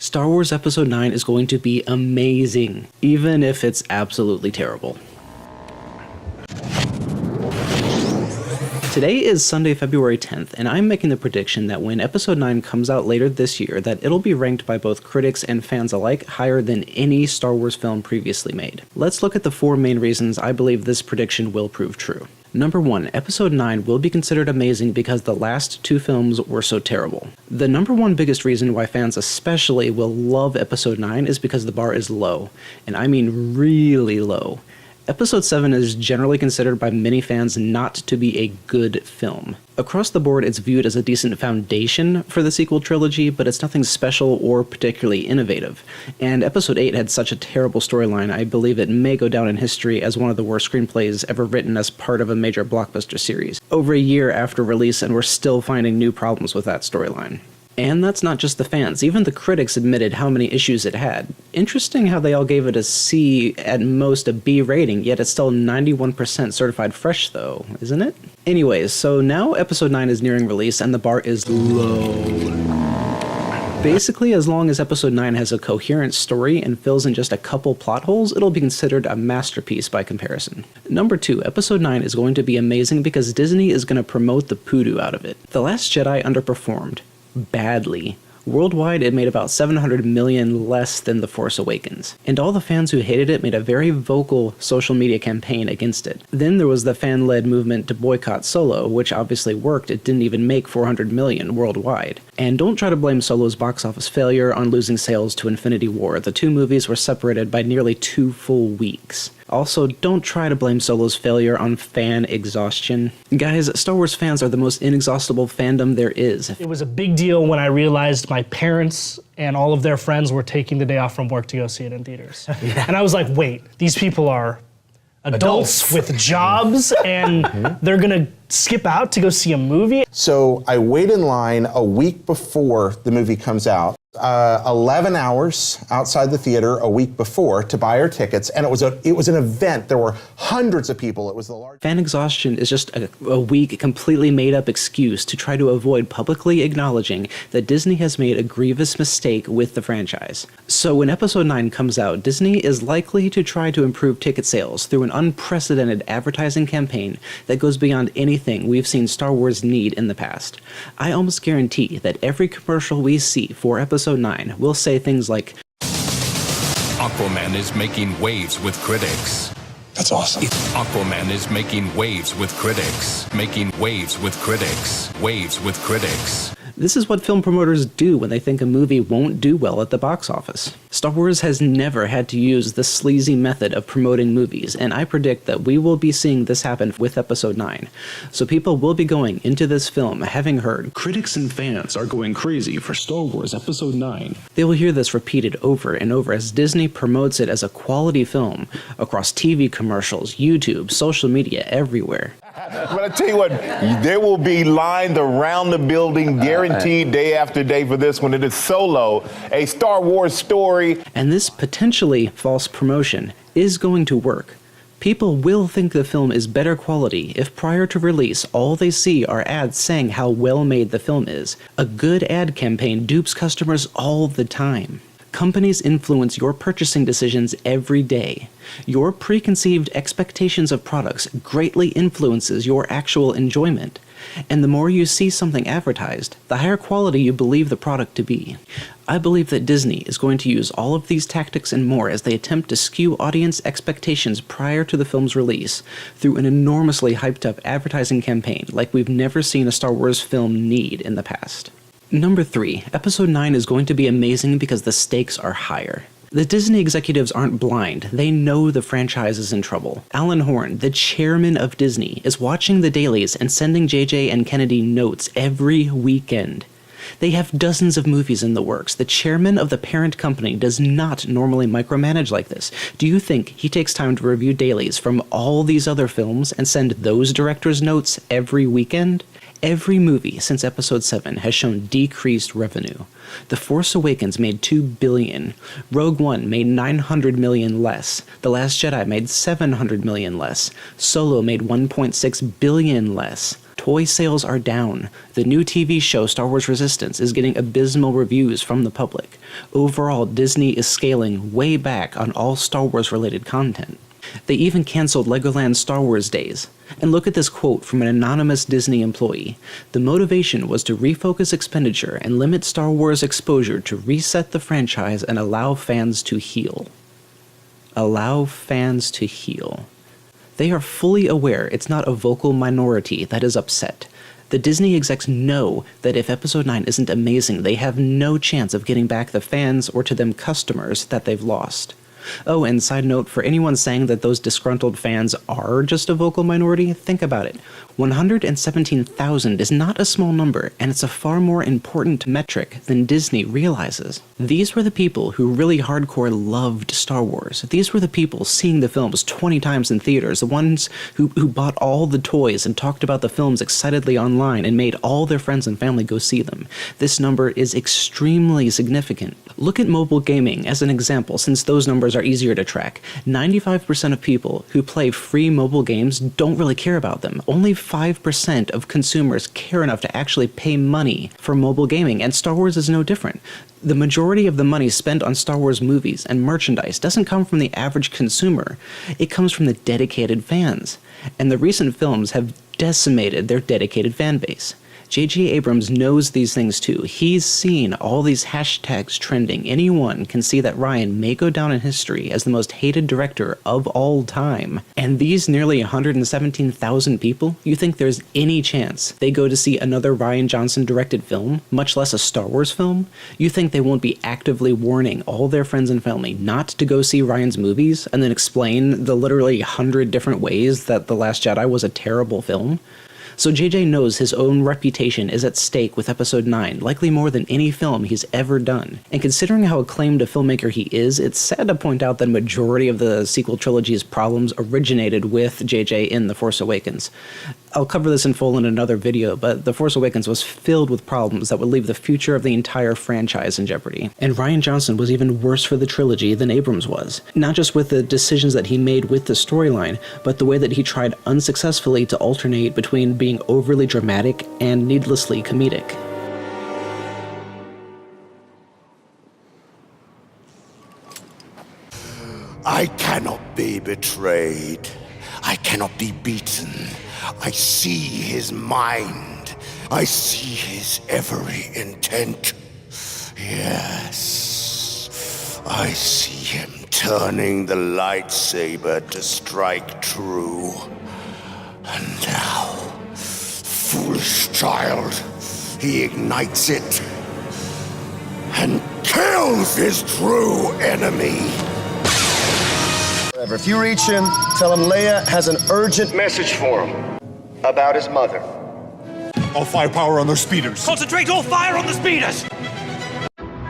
Star Wars Episode 9 is going to be amazing, even if it's absolutely terrible. Today is Sunday, February 10th, and I'm making the prediction that when Episode 9 comes out later this year, that it'll be ranked by both critics and fans alike higher than any Star Wars film previously made. Let's look at the 4 main reasons I believe this prediction will prove true. Number 1, Episode 9 will be considered amazing because the last 2 films were so terrible. The number 1 biggest reason why fans especially will love Episode 9 is because the bar is low, and I mean really low. Episode 7 is generally considered by many fans not to be a good film. Across the board, it's viewed as a decent foundation for the sequel trilogy, but it's nothing special or particularly innovative. And Episode 8 had such a terrible storyline, I believe it may go down in history as one of the worst screenplays ever written as part of a major blockbuster series. Over a year after release, and we're still finding new problems with that storyline. And that's not just the fans, even the critics admitted how many issues it had. Interesting how they all gave it a C, at most a B rating, yet it's still 91% certified fresh though, isn't it? Anyways, so now Episode 9 is nearing release and the bar is low. Basically, as long as Episode 9 has a coherent story and fills in just a couple plot holes, it'll be considered a masterpiece by comparison. Number 2, Episode 9 is going to be amazing because Disney is going to promote the poodoo out of it. The Last Jedi underperformed. Badly. Worldwide, it made about $700 million less than The Force Awakens, and all the fans who hated it made a very vocal social media campaign against it. Then there was the fan-led movement to boycott Solo, which obviously worked. It didn't even make $400 million worldwide. And don't try to blame Solo's box office failure on losing sales to Infinity War. The 2 movies were separated by nearly 2 full weeks. Also, don't try to blame Solo's failure on fan exhaustion. Guys, Star Wars fans are the most inexhaustible fandom there is. It was a big deal when I realized my parents and all of their friends were taking the day off from work to go see it in theaters. Yeah. And I was like, wait, these people are adults with jobs and they're gonna skip out to go see a movie? So I wait in line a week before the movie comes out. 11 hours outside the theater a week before to buy our tickets, and it was an event. There were hundreds of people. It was the largest. Fan exhaustion is just a weak, completely made-up excuse to try to avoid publicly acknowledging that Disney has made a grievous mistake with the franchise. So when Episode 9 comes out, Disney is likely to try to improve ticket sales through an unprecedented advertising campaign that goes beyond anything we've seen Star Wars need in the past. I almost guarantee that every commercial we see for Episode 9 will say things like, Aquaman is making waves with critics. That's awesome. Aquaman is making waves with critics. Making waves with critics. Waves with critics. This is what film promoters do when they think a movie won't do well at the box office. Star Wars has never had to use the sleazy method of promoting movies, and I predict that we will be seeing this happen with Episode 9. So people will be going into this film having heard, critics and fans are going crazy for Star Wars Episode 9. They will hear this repeated over and over as Disney promotes it as a quality film across TV commercials, YouTube, social media, everywhere. But I tell you what, there will be lined around the building, guaranteed day after day for this one. It is Solo, a Star Wars story. And this potentially false promotion is going to work. People will think the film is better quality if prior to release all they see are ads saying how well made the film is. A good ad campaign dupes customers all the time. Companies influence your purchasing decisions every day. Your preconceived expectations of products greatly influences your actual enjoyment. And the more you see something advertised, the higher quality you believe the product to be. I believe that Disney is going to use all of these tactics and more as they attempt to skew audience expectations prior to the film's release through an enormously hyped up advertising campaign like we've never seen a Star Wars film need in the past. Number 3, Episode 9 is going to be amazing because the stakes are higher. The Disney executives aren't blind, they know the franchise is in trouble. Alan Horn, the chairman of Disney, is watching the dailies and sending JJ and Kennedy notes every weekend. They have dozens of movies in the works. The chairman of the parent company does not normally micromanage like this. Do you think he takes time to review dailies from all these other films and send those directors' notes every weekend? Every movie since Episode 7 has shown decreased revenue. The Force Awakens made $2 billion, Rogue One made $900 million less, The Last Jedi made $700 million less, Solo made $1.6 billion less. Toy sales are down. The new TV show Star Wars Resistance is getting abysmal reviews from the public. Overall, Disney is scaling way back on all Star Wars related content. They even canceled Legoland's Star Wars Days. And look at this quote from an anonymous Disney employee. The motivation was to refocus expenditure and limit Star Wars exposure to reset the franchise and allow fans to heal. Allow fans to heal. They are fully aware it's not a vocal minority that is upset. The Disney execs know that if Episode 9 isn't amazing, they have no chance of getting back the fans or to them customers that they've lost. Oh, and side note, for anyone saying that those disgruntled fans are just a vocal minority, think about it. 117,000 is not a small number, and it's a far more important metric than Disney realizes. These were the people who really hardcore loved Star Wars. These were the people seeing the films 20 times in theaters, the ones who bought all the toys and talked about the films excitedly online and made all their friends and family go see them. This number is extremely significant. Look at mobile gaming as an example, since those numbers are easier to track. 95% of people who play free mobile games don't really care about them. Only 5% of consumers care enough to actually pay money for mobile gaming, and Star Wars is no different. The majority of the money spent on Star Wars movies and merchandise doesn't come from the average consumer. It comes from the dedicated fans. And the recent films have decimated their dedicated fan base. J.J. Abrams knows these things too. He's seen all these hashtags trending. Anyone can see that Rian may go down in history as the most hated director of all time. And these nearly 117,000 people, you think there's any chance they go to see another Rian Johnson directed film, much less a Star Wars film? You think they won't be actively warning all their friends and family not to go see Rian's movies and then explain the literally 100 different ways that The Last Jedi was a terrible film? So JJ knows his own reputation is at stake with Episode 9, likely more than any film he's ever done. And considering how acclaimed a filmmaker he is, it's sad to point out that a majority of the sequel trilogy's problems originated with JJ in The Force Awakens. I'll cover this in full in another video, but The Force Awakens was filled with problems that would leave the future of the entire franchise in jeopardy. And Rian Johnson was even worse for the trilogy than Abrams was. Not just with the decisions that he made with the storyline, but the way that he tried unsuccessfully to alternate between being overly dramatic and needlessly comedic. I cannot be betrayed. I cannot be beaten. I see his mind. I see his every intent. Yes, I see him turning the lightsaber to strike true. And now, foolish child, he ignites it and kills his true enemy. If you reach him, tell him Leia has an urgent message for him about his mother. All firepower on those speeders. Concentrate all fire on the speeders!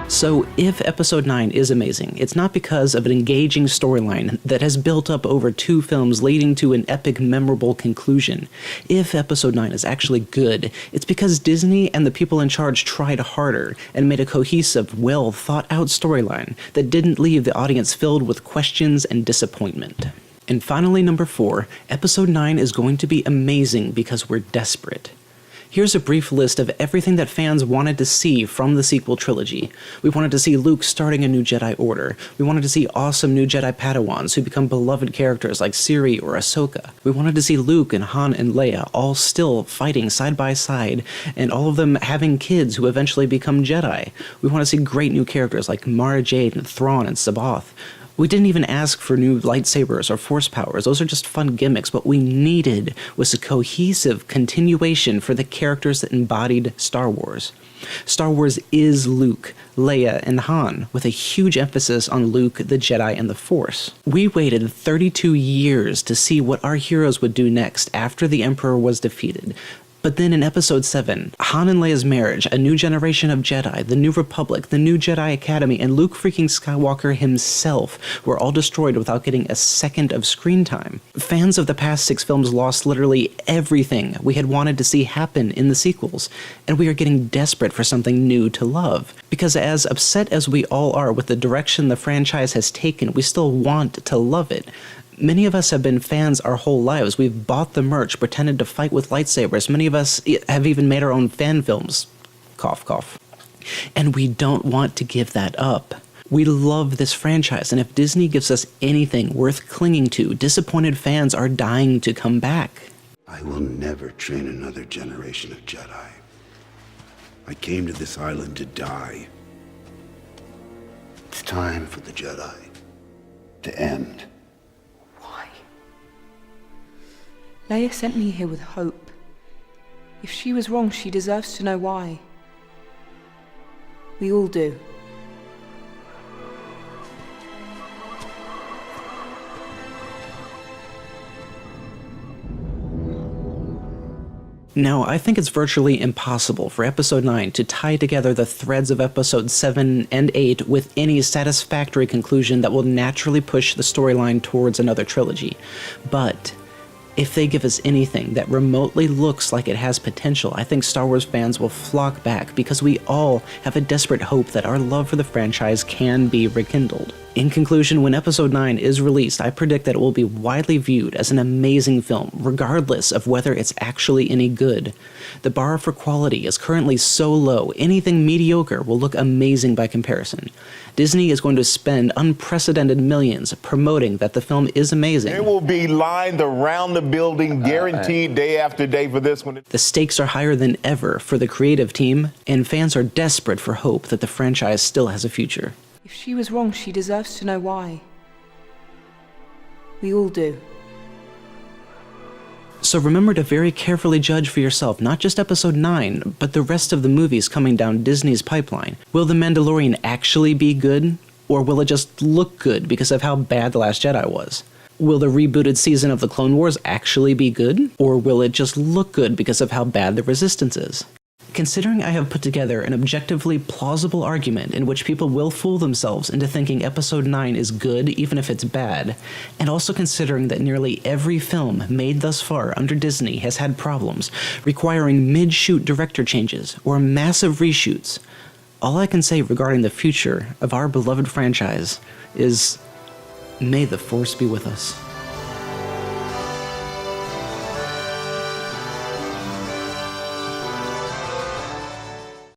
So if Episode 9 is amazing, it's not because of an engaging storyline that has built up over 2 films leading to an epic, memorable conclusion. If Episode 9 is actually good, it's because Disney and the people in charge tried harder and made a cohesive, well-thought-out storyline that didn't leave the audience filled with questions and disappointment. And finally, number 4, Episode 9 is going to be amazing because we're desperate. Here's a brief list of everything that fans wanted to see from the sequel trilogy. We wanted to see Luke starting a new Jedi Order. We wanted to see awesome new Jedi Padawans who become beloved characters like Ciri or Ahsoka. We wanted to see Luke and Han and Leia all still fighting side by side, and all of them having kids who eventually become Jedi. We want to see great new characters like Mara Jade and Thrawn and Sabath. We didn't even ask for new lightsabers or force powers. Those are just fun gimmicks. What we needed was a cohesive continuation for the characters that embodied Star Wars. Star Wars is Luke, Leia, and Han, with a huge emphasis on Luke, the Jedi, and the Force. We waited 32 years to see what our heroes would do next after the Emperor was defeated. But then in Episode 7, Han and Leia's marriage, a new generation of Jedi, the New Republic, the new Jedi Academy, and Luke freaking Skywalker himself were all destroyed without getting a second of screen time. Fans of the past 6 films lost literally everything we had wanted to see happen in the sequels, and we are getting desperate for something new to love. Because as upset as we all are with the direction the franchise has taken, we still want to love it. Many of us have been fans our whole lives. We've bought the merch, pretended to fight with lightsabers. Many of us have even made our own fan films. Cough, cough. And we don't want to give that up. We love this franchise, and if Disney gives us anything worth clinging to, disappointed fans are dying to come back. I will never train another generation of Jedi. I came to this island to die. It's time for the Jedi to end. Why? Leia sent me here with hope. If she was wrong, she deserves to know why. We all do. Now, I think it's virtually impossible for Episode 9 to tie together the threads of Episodes 7 and 8 with any satisfactory conclusion that will naturally push the storyline towards another trilogy. But if they give us anything that remotely looks like it has potential, I think Star Wars fans will flock back because we all have a desperate hope that our love for the franchise can be rekindled. In conclusion, when Episode 9 is released, I predict that it will be widely viewed as an amazing film, regardless of whether it's actually any good. The bar for quality is currently so low, anything mediocre will look amazing by comparison. Disney is going to spend unprecedented millions promoting that the film is amazing. There will be lined around the building, guaranteed day after day for this one. The stakes are higher than ever for the creative team, and fans are desperate for hope that the franchise still has a future. If she was wrong, she deserves to know why. We all do. So remember to very carefully judge for yourself not just Episode 9, but the rest of the movies coming down Disney's pipeline. Will The Mandalorian actually be good, or will it just look good because of how bad The Last Jedi was? Will the rebooted season of The Clone Wars actually be good, or will it just look good because of how bad The Resistance is? Considering I have put together an objectively plausible argument in which people will fool themselves into thinking Episode 9 is good even if it's bad, and also considering that nearly every film made thus far under Disney has had problems, requiring mid-shoot director changes or massive reshoots, all I can say regarding the future of our beloved franchise is, may the Force be with us.